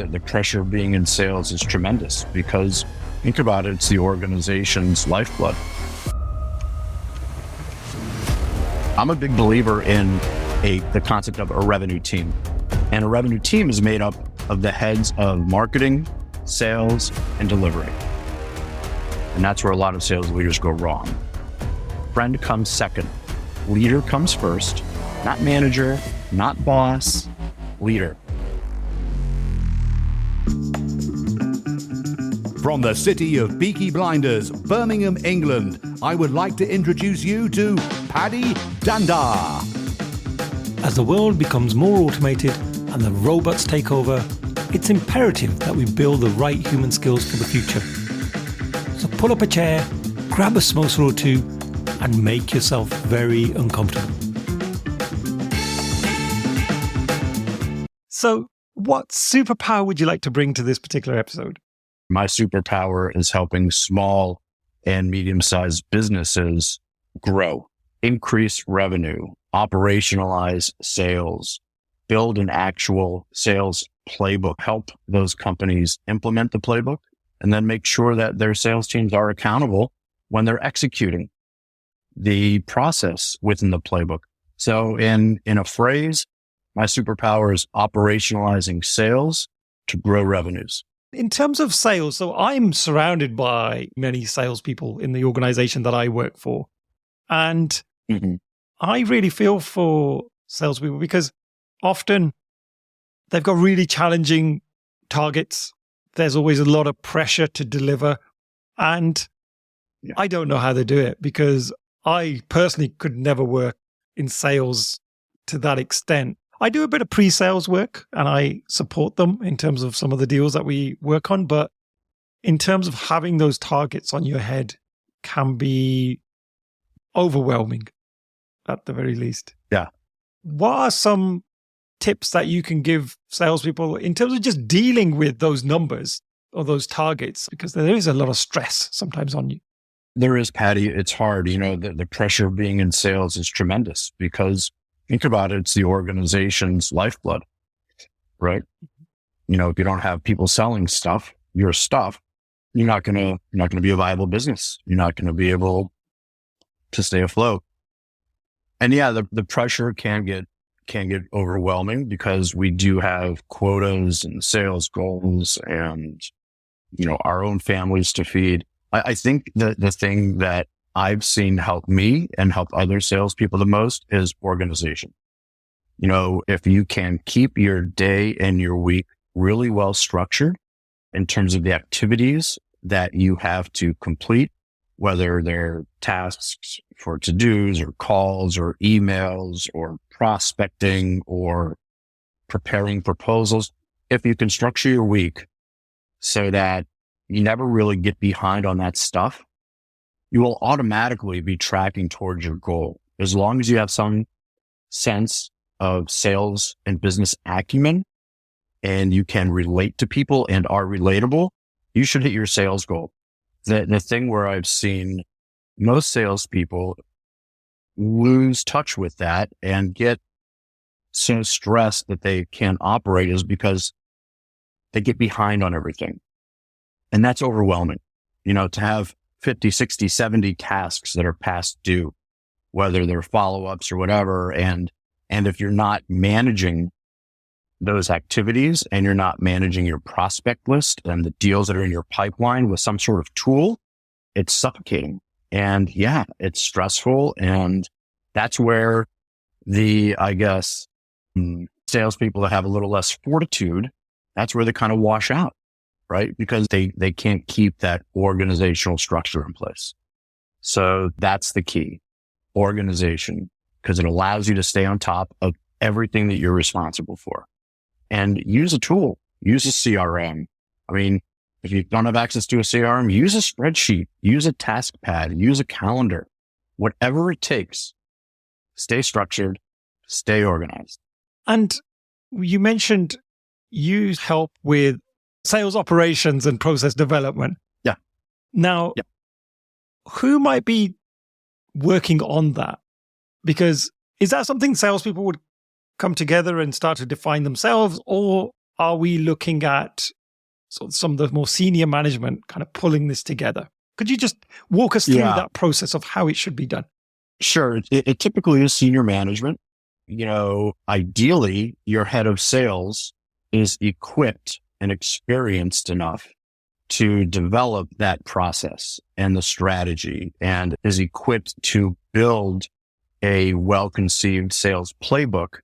the pressure of being in sales is tremendous because think about it, it's the organization's lifeblood. I'm a big believer in the concept of a revenue team. And a revenue team is made up of the heads of marketing, sales, and delivery. And that's where a lot of sales leaders go wrong. Friend comes second. Leader comes first. Not manager, not boss, leader. From the city of Peaky Blinders, Birmingham, England, I would like to introduce you to Paddy Danda. As the world becomes more automated and the robots take over, it's imperative that we build the right human skills for the future. So pull up a chair, grab a samosa or two, and make yourself very uncomfortable. So, what superpower would you like to bring to this particular episode? My superpower is helping small and medium-sized businesses grow, increase revenue, operationalize sales, build an actual sales playbook, help those companies implement the playbook, and then make sure that their sales teams are accountable when they're executing the process within the playbook. So in a phrase, my superpower is operationalizing sales to grow revenues. In terms of sales, so I'm surrounded by many salespeople in the organization that I work for. And I really feel for salespeople because often they've got really challenging targets. There's always a lot of pressure to deliver. And I don't know how they do it because I personally could never work in sales to that extent. I do a bit of pre-sales work and I support them in terms of some of the deals that we work on. But in terms of having those targets on your head can be overwhelming at the very least. Yeah. What are some tips that you can give salespeople in terms of just dealing with those numbers or those targets? Because there is a lot of stress sometimes on you. There is, Patty. It's hard. The pressure of being in sales is tremendous because think about it, it's the organization's lifeblood, right? If you don't have people selling stuff, your stuff, you're not going to be a viable business. You're not going to be able to stay afloat. And the pressure can get overwhelming because we do have quotas and sales goals and, our own families to feed. I think the thing that I've seen help me and help other salespeople the most is organization. If you can keep your day and your week really well structured in terms of the activities that you have to complete, whether they're tasks for to-dos or calls or emails or prospecting or preparing proposals, if you can structure your week so that you never really get behind on that stuff, you will automatically be tracking towards your goal. As long as you have some sense of sales and business acumen and you can relate to people and are relatable, you should hit your sales goal. The thing where I've seen most salespeople lose touch with that and get so stressed that they can't operate is because they get behind on everything. And that's overwhelming. To have 50, 60, 70 tasks that are past due, whether they're follow-ups or whatever. And if you're not managing those activities and you're not managing your prospect list and the deals that are in your pipeline with some sort of tool, it's suffocating. And it's stressful. And that's where salespeople that have a little less fortitude, that's where they kind of wash out, right? Because they can't keep that organizational structure in place. So that's the key, organization, because it allows you to stay on top of everything that you're responsible for. And use a tool, use a CRM. If you don't have access to a CRM, use a spreadsheet, use a task pad, use a calendar, whatever it takes. Stay structured, stay organized. And you mentioned you help with sales operations and process development. Yeah. Now, who might be working on that? Because is that something salespeople would come together and start to define themselves? Or are we looking at sort of some of the more senior management kind of pulling this together? Could you just walk us through that process of how it should be done? Sure. It typically is senior management. Ideally, your head of sales is equipped and experienced enough to develop that process and the strategy, and is equipped to build a well-conceived sales playbook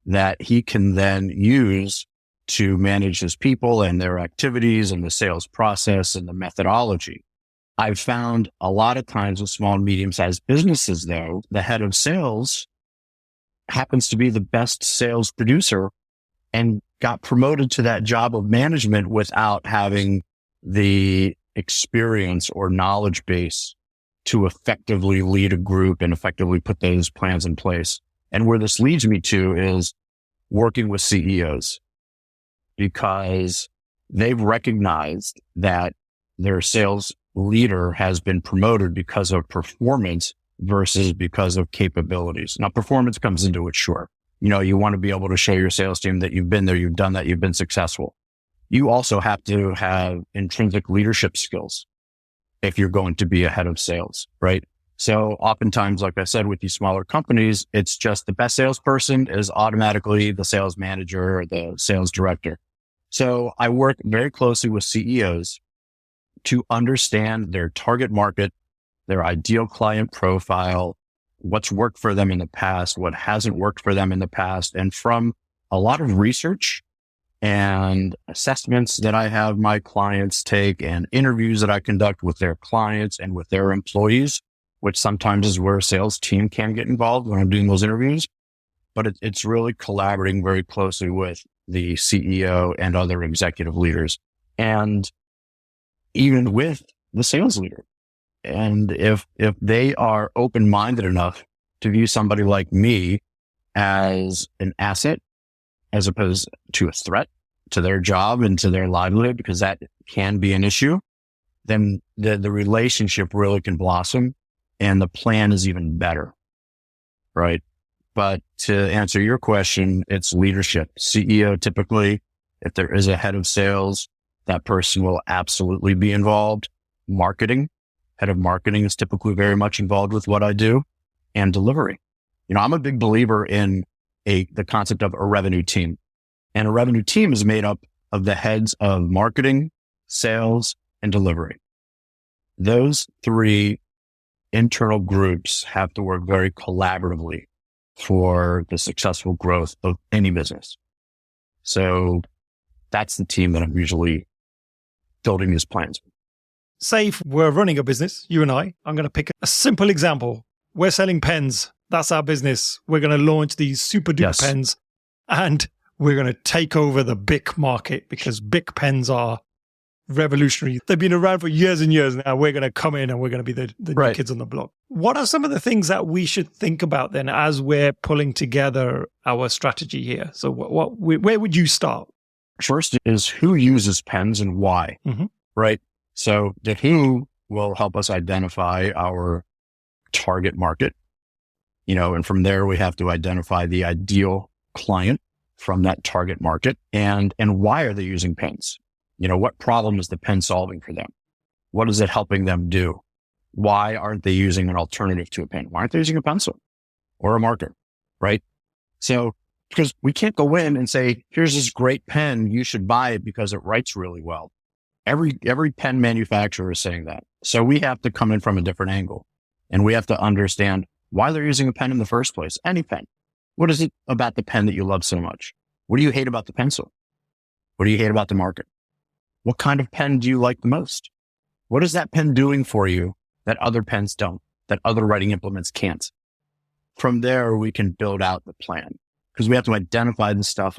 that he can then use to manage his people and their activities and the sales process and the methodology. I've found a lot of times with small and medium-sized businesses, though, the head of sales happens to be the best sales producer and got promoted to that job of management without having the experience or knowledge base to effectively lead a group and effectively put those plans in place. And where this leads me to is working with CEOs, because they've recognized that their sales leader has been promoted because of performance versus because of capabilities. Now, performance comes into it, sure. You want to be able to show your sales team that you've been there, you've done that, you've been successful. You also have to have intrinsic leadership skills if you're going to be a head of sales, right? So oftentimes, like I said, with these smaller companies, it's just the best salesperson is automatically the sales manager or the sales director. So I work very closely with CEOs to understand their target market, their ideal client profile, what's worked for them in the past, what hasn't worked for them in the past. And from a lot of research and assessments that I have my clients take and interviews that I conduct with their clients and with their employees, which sometimes is where a sales team can get involved when I'm doing those interviews. But it's really collaborating very closely with the CEO and other executive leaders, and even with the sales leader. And if they are open-minded enough to view somebody like me as an asset, as opposed to a threat to their job and to their livelihood, because that can be an issue, then the relationship really can blossom and the plan is even better, right? But to answer your question, it's leadership. CEO typically, if there is a head of sales, that person will absolutely be involved. Marketing, head of marketing is typically very much involved with what I do, and delivery. I'm a big believer in the concept of a revenue team. And a revenue team is made up of the heads of marketing, sales, and delivery. Those three internal groups have to work very collaboratively for the successful growth of any business. So that's the team that I'm usually building these plans. Say if we're running a business, you and I'm going to pick a simple example. We're selling pens. That's our business. We're going to launch these super duper pens, and we're going to take over the Bic market because Bic pens are revolutionary. They've been around for years and years now. We're going to come in and we're going to be the new kids on the block. What are some of the things that we should think about then as we're pulling together our strategy here? So where would you start? First is who uses pens and why, right? So the who will help us identify our target market, and from there we have to identify the ideal client from that target market, and why are they using pens? What problem is the pen solving for them? What is it helping them do? Why aren't they using an alternative to a pen? Why aren't they using a pencil or a marker, right? So, because we can't go in and say, here's this great pen, you should buy it because it writes really well. Every pen manufacturer is saying that. So we have to come in from a different angle, and we have to understand why they're using a pen in the first place. Any pen. What is it about the pen that you love so much? What do you hate about the pencil? What do you hate about the marker? What kind of pen do you like the most? What is that pen doing for you that other pens don't, that other writing implements can't? From there, we can build out the plan, because we have to identify the stuff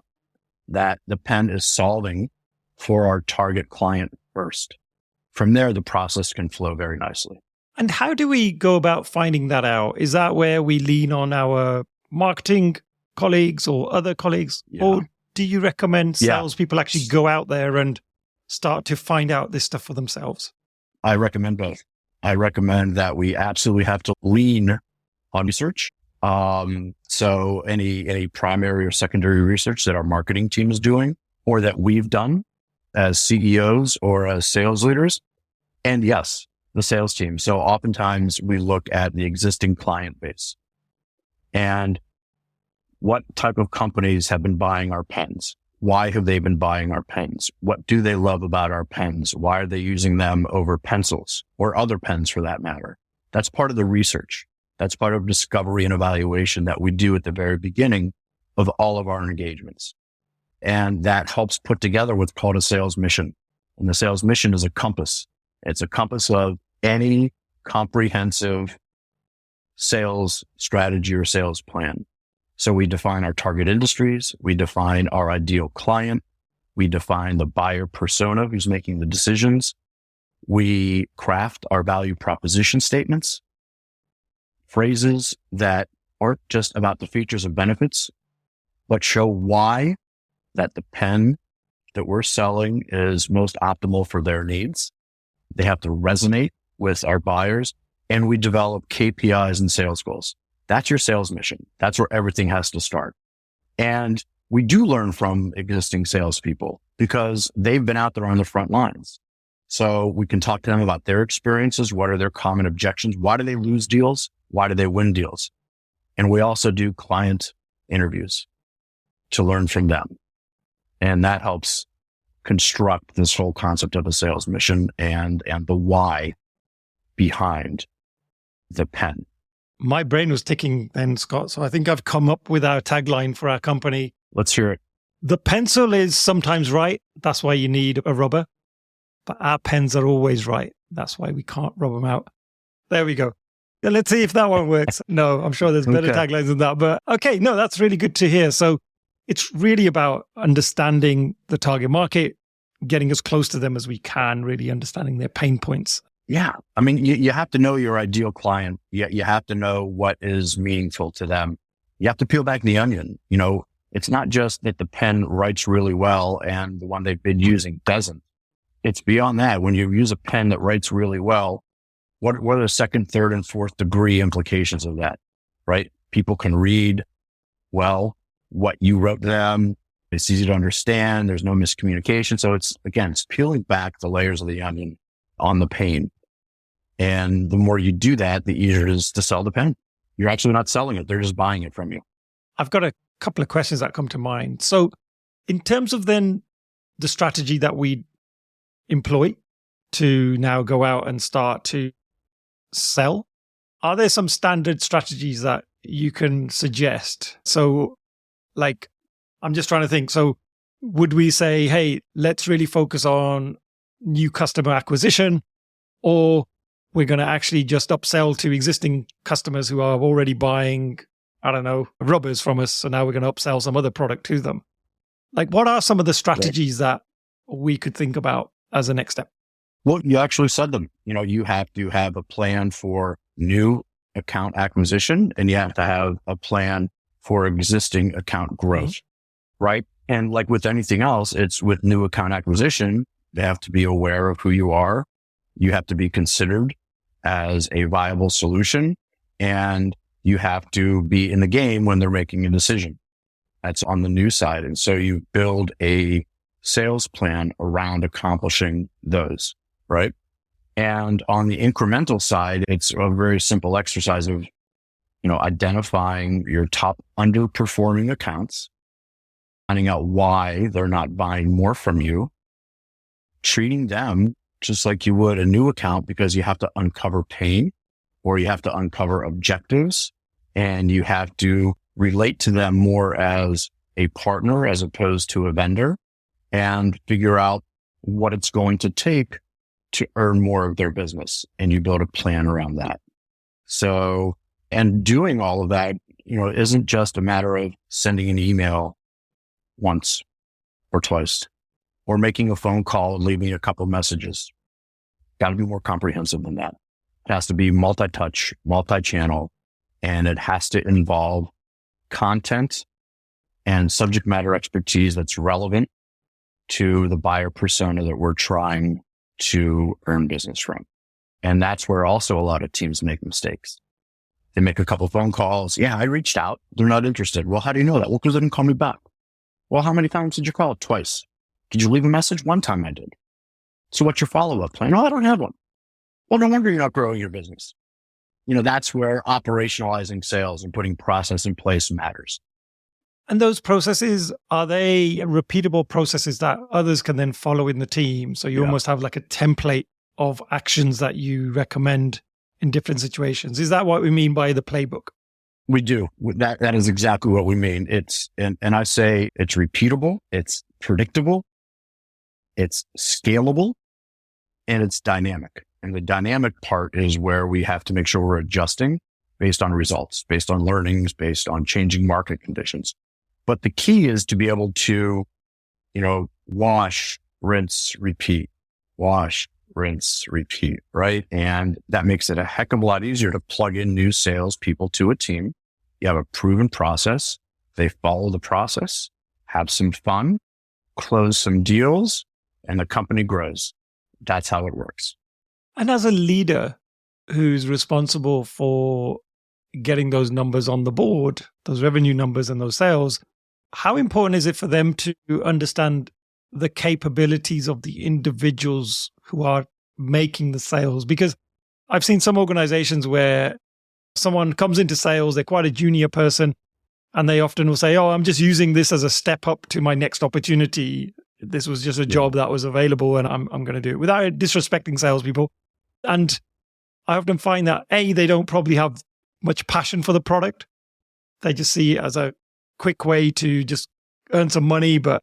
that the pen is solving for our target client first. From there, the process can flow very nicely. And how do we go about finding that out? Is that where we lean on our marketing colleagues or other colleagues? Yeah. Or do you recommend salespeople actually go out there and start to find out this stuff for themselves? I recommend both. I recommend that we absolutely have to lean on research. So any primary or secondary research that our marketing team is doing, or that we've done as CEOs or as sales leaders. And yes, the sales team. So oftentimes we look at the existing client base and what type of companies have been buying our pens? Why have they been buying our pens? What do they love about our pens? Why are they using them over pencils or other pens for that matter? That's part of the research. That's part of discovery and evaluation that we do at the very beginning of all of our engagements. And that helps put together what's called a sales mission. And the sales mission is a compass. It's a compass of any comprehensive sales strategy or sales plan. So we define our target industries. We define our ideal client. We define the buyer persona who's making the decisions. We craft our value proposition statements, phrases that aren't just about the features and benefits, but show why that the pen that we're selling is most optimal for their needs. They have to resonate with our buyers, and we develop KPIs and sales goals. That's your sales mission. That's where everything has to start. And we do learn from existing salespeople because they've been out there on the front lines. So we can talk to them about their experiences. What are their common objections? Why do they lose deals? Why do they win deals? And we also do client interviews to learn from them. And that helps construct this whole concept of a sales mission and the why behind the pen. My brain was ticking then, Scott. So I think I've come up with our tagline for our company. Let's hear it. The pencil is sometimes right. That's why you need a rubber. But our pens are always right. That's why we can't rub them out. There we go. Yeah, let's see if that one works. No, I'm sure there's better taglines than that. But okay, no, that's really good to hear. So it's really about understanding the target market, getting as close to them as we can, really understanding their pain points. Yeah. I mean, you have to know your ideal client. You have to know what is meaningful to them. You have to peel back the onion. You know, it's not just that the pen writes really well and the one they've been using doesn't. It's beyond that. When you use a pen that writes really well, what are the second, third, and fourth degree implications of that, right? People can read well what you wrote to them. It's easy to understand. There's no miscommunication. So it's peeling back the layers of the onion on the pain. And the more you do that, the easier it is to sell the pen. You're actually not selling it. They're just buying it from you. I've got a couple of questions that come to mind. So in terms of then the strategy that we employ to now go out and start to sell, are there some standard strategies that you can suggest? So like, I'm just trying to think. So would we say, hey, let's really focus on new customer acquisition, or we're going to actually just upsell to existing customers who are already buying, I don't know, rubbers from us. So now we're going to upsell some other product to them. Like, what are some of the strategies that we could think about as a next step? Well, you actually said them. You know, you have to have a plan for new account acquisition, and you have to have a plan for existing account growth, right? And like with anything else, it's with new account acquisition, they have to be aware of who you are. You have to be considered as a viable solution, and you have to be in the game when they're making a decision. That's on the new side. And so you build a sales plan around accomplishing those, right? And on the incremental side, it's a very simple exercise of, identifying your top underperforming accounts, finding out why they're not buying more from you, treating them just like you would a new account, because you have to uncover pain, or you have to uncover objectives, and you have to relate to them more as a partner as opposed to a vendor, and figure out what it's going to take to earn more of their business. And you build a plan around that. So, and doing all of that, isn't just a matter of sending an email once or twice, or making a phone call and leaving a couple of messages. Got to be more comprehensive than that. It has to be multi-touch, multi-channel, and it has to involve content and subject matter expertise that's relevant to the buyer persona that we're trying to earn business from. And that's where also a lot of teams make mistakes. They make a couple of phone calls. Yeah, I reached out. They're not interested. Well, how do you know that? Well, because they didn't call me back. Well, how many times did you call? Twice. Did you leave a message? One time I did. So what's your follow-up plan? No, I don't have one. Well, no wonder you're not growing your business. That's where operationalizing sales and putting process in place matters. And those processes, are they repeatable processes that others can then follow in the team? So you almost have like a template of actions that you recommend in different situations. Is that what we mean by the playbook? We do. That is exactly what we mean. And I say it's repeatable, it's predictable, it's scalable, and it's dynamic. And the dynamic part is where we have to make sure we're adjusting based on results, based on learnings, based on changing market conditions. But the key is to be able to, wash, rinse, repeat, wash, rinse, repeat, right? And that makes it a heck of a lot easier to plug in new salespeople to a team. You have a proven process. They follow the process, have some fun, close some deals, and the company grows. That's how it works. And as a leader who's responsible for getting those numbers on the board, those revenue numbers and those sales, how important is it for them to understand the capabilities of the individuals who are making the sales? Because I've seen some organizations where someone comes into sales, they're quite a junior person, and they often will say, I'm just using this as a step up to my next opportunity. This was just a job that was available and I'm going to do it, without disrespecting salespeople. And I often find that they don't probably have much passion for the product. They just see it as a quick way to just earn some money, but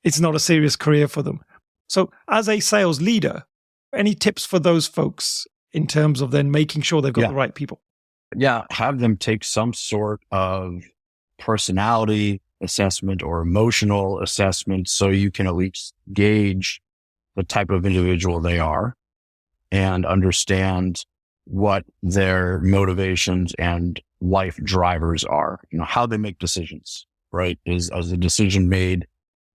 it's not a serious career for them. So as a sales leader, any tips for those folks in terms of then making sure they've got the right people? Yeah. Have them take some sort of personality assessment or emotional assessment so you can at least gauge the type of individual they are and understand what their motivations and life drivers are, how they make decisions, right? Is a decision made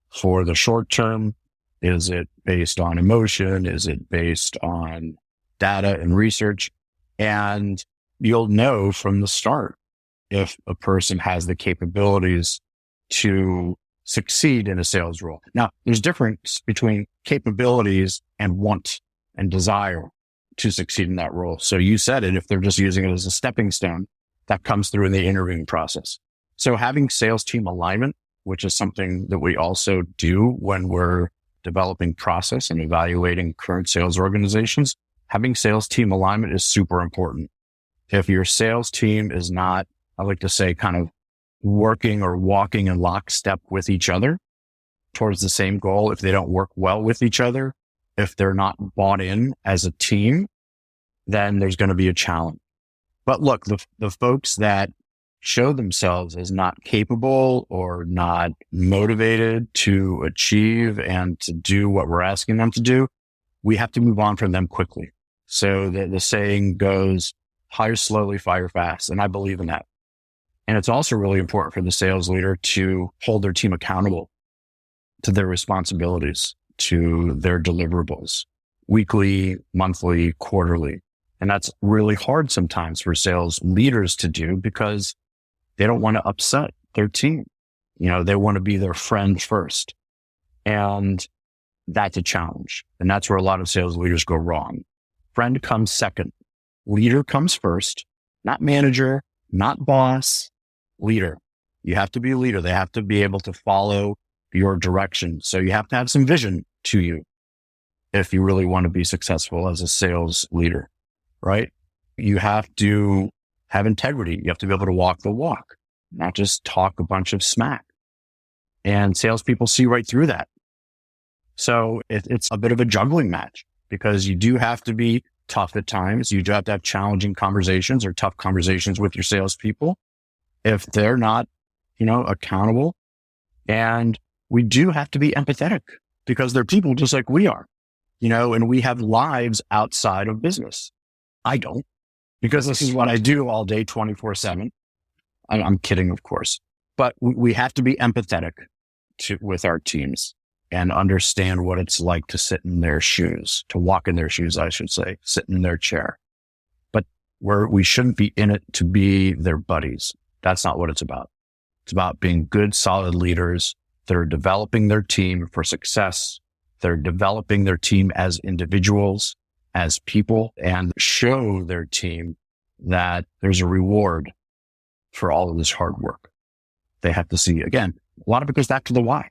for the short term? Is it based on emotion? Is it based on data and research? And you'll know from the start if a person has the capabilities to succeed in a sales role. Now, there's difference between capabilities and want and desire to succeed in that role. So you said it, if they're just using it as a stepping stone, that comes through in the interviewing process. So having sales team alignment, which is something that we also do when we're developing process and evaluating current sales organizations, having sales team alignment is super important. If your sales team is not, I like to say, kind of working or walking in lockstep with each other towards the same goal, if they don't work well with each other, if they're not bought in as a team, then there's going to be a challenge. But look, the folks that show themselves as not capable or not motivated to achieve and to do what we're asking them to do, we have to move on from them quickly. So the saying goes, hire slowly, fire fast. And I believe in that. And it's also really important for the sales leader to hold their team accountable to their responsibilities, to their deliverables, weekly, monthly, quarterly. And that's really hard sometimes for sales leaders to do because they don't want to upset their team. They want to be their friend first. And that's a challenge. And that's where a lot of sales leaders go wrong. Friend comes second. Leader comes first, not manager, not boss, leader. You have to be a leader. They have to be able to follow your direction. So you have to have some vision to you if you really want to be successful as a sales leader, right? You have to have integrity. You have to be able to walk the walk, not just talk a bunch of smack. And salespeople see right through that. So it's a bit of a juggling match because you do have to be tough at times. You do have to have challenging conversations or tough conversations with your salespeople if they're not, accountable. And we do have to be empathetic because they're people just like we are, and we have lives outside of business. I don't, because this is what I do all day, 24/7. I'm kidding, of course, but we have to be empathetic with our teams and understand what it's like to sit in their shoes, to walk in their shoes, I should say, sit in their chair. But we shouldn't be in it to be their buddies. That's not what it's about. It's about being good, solid leaders They're developing their team for success. They're developing their team as individuals, as people, and show their team that there's a reward for all of this hard work. They have to see, again, a lot of it goes back to the why.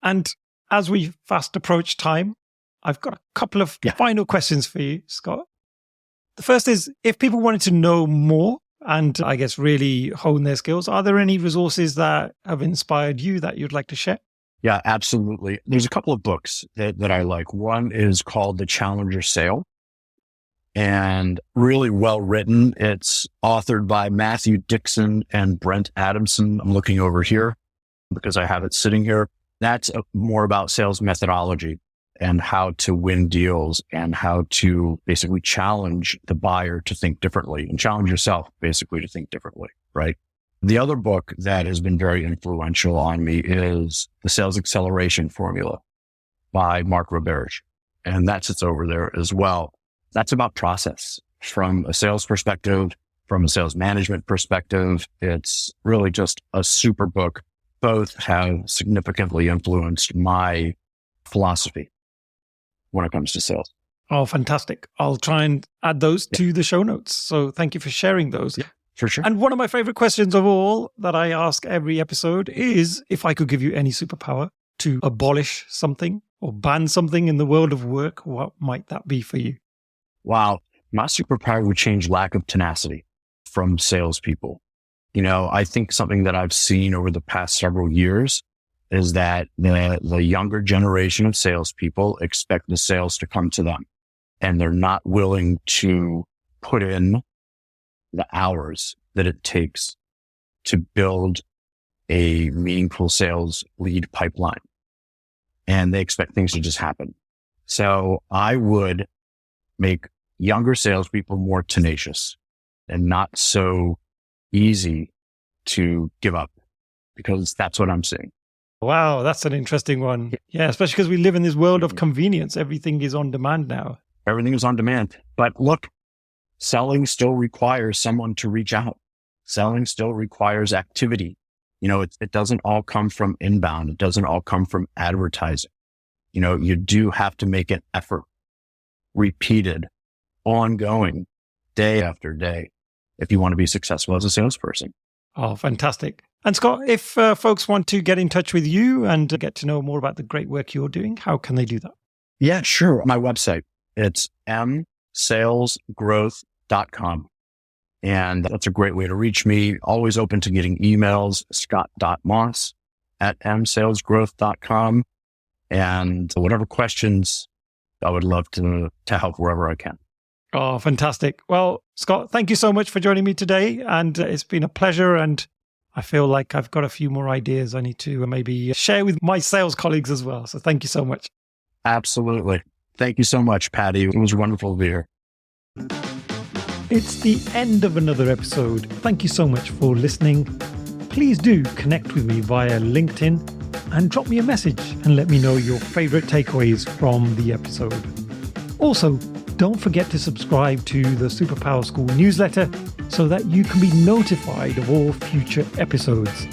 And as we fast approach time, I've got a couple of final questions for you, Scott. The first is, if people wanted to know more and I guess really hone their skills, are there any resources that have inspired you that you'd like to share? Yeah, absolutely. There's a couple of books that I like. One is called The Challenger Sale, and really well written. It's authored by Matthew Dixon and Brent Adamson. I'm looking over here because I have it sitting here. That's more about sales methodology and how to win deals and how to basically challenge the buyer to think differently and challenge yourself basically to think differently, right? The other book that has been very influential on me is The Sales Acceleration Formula by Mark Roberge. And that sits over there as well. That's about process from a sales perspective, from a sales management perspective. It's really just a super book. Both have significantly influenced my philosophy when it comes to sales. Oh, fantastic. I'll try and add those to the show notes. So thank you for sharing those. Yeah, for sure. And one of my favorite questions of all that I ask every episode is, if I could give you any superpower to abolish something or ban something in the world of work, what might that be for you? Wow. My superpower would change lack of tenacity from salespeople. You know, I think something that I've seen over the past several years is that the younger generation of salespeople expect the sales to come to them, and they're not willing to put in the hours that it takes to build a meaningful sales lead pipeline. And they expect things to just happen. So I would make younger salespeople more tenacious and not so easy to give up, because that's what I'm seeing. Wow, that's an interesting one. Yeah, especially because we live in this world of convenience. Everything is on demand now. Everything is on demand. But look, selling still requires someone to reach out. Selling still requires activity. You know, it doesn't all come from inbound. It doesn't all come from advertising. You know, you do have to make an effort, repeated, ongoing, day after day, if you want to be successful as a salesperson. Oh, fantastic. And Scott, if folks want to get in touch with you and get to know more about the great work you're doing, how can they do that? Yeah, sure. My website, it's msalesgrowth.com. And that's a great way to reach me. Always open to getting emails, scott.moss@msalesgrowth.com. And whatever questions, I would love to help wherever I can. Oh, fantastic. Well, Scott, thank you so much for joining me today. And it's been a pleasure. And I feel like I've got a few more ideas I need to maybe share with my sales colleagues as well. So thank you so much. Absolutely. Thank you so much, Patty. It was wonderful to be here. It's the end of another episode. Thank you so much for listening. Please do connect with me via LinkedIn and drop me a message and let me know your favorite takeaways from the episode. Also, don't forget to subscribe to the Superpower School newsletter so that you can be notified of all future episodes.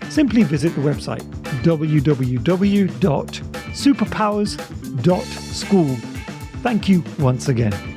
Simply visit the website www.superpowers.school. Thank you once again.